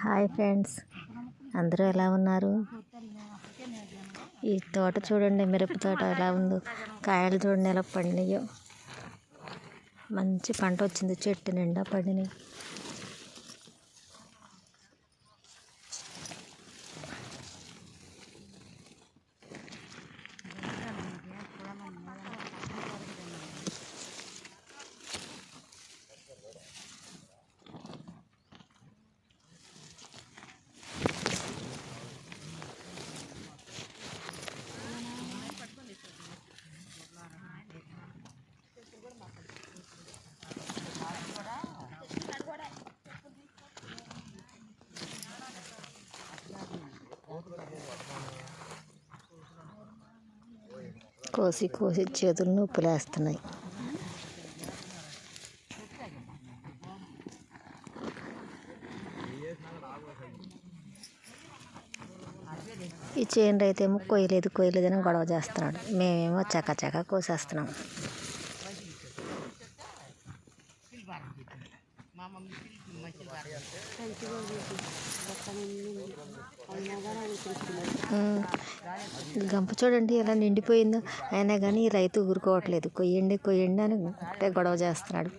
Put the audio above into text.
Hi friends, అందరూ ఎలా ఉన్నారు? ఈ తోట చూడండి, మిరప తోట ఎలా ఉందో. కాయలు చూడండి ఎలా పండినాయో. మంచి పంట వచ్చింది, చెట్టు నిండా పండినాయి. కోసి కోసి చేతులు నొప్పులేస్తున్నాయి. ఈ చేను రైతేమో కొయ్యలేదని గొడవ చేస్తున్నాడు. మేమేమో చకచకా కోసేస్తున్నాం. గంప చూడండి ఎలా నిండిపోయిందో. అయినా కానీ ఈ రైతు ఊరుకోవట్లేదు. కొయ్యండి అని ఒకటే గొడవ చేస్తున్నాడు.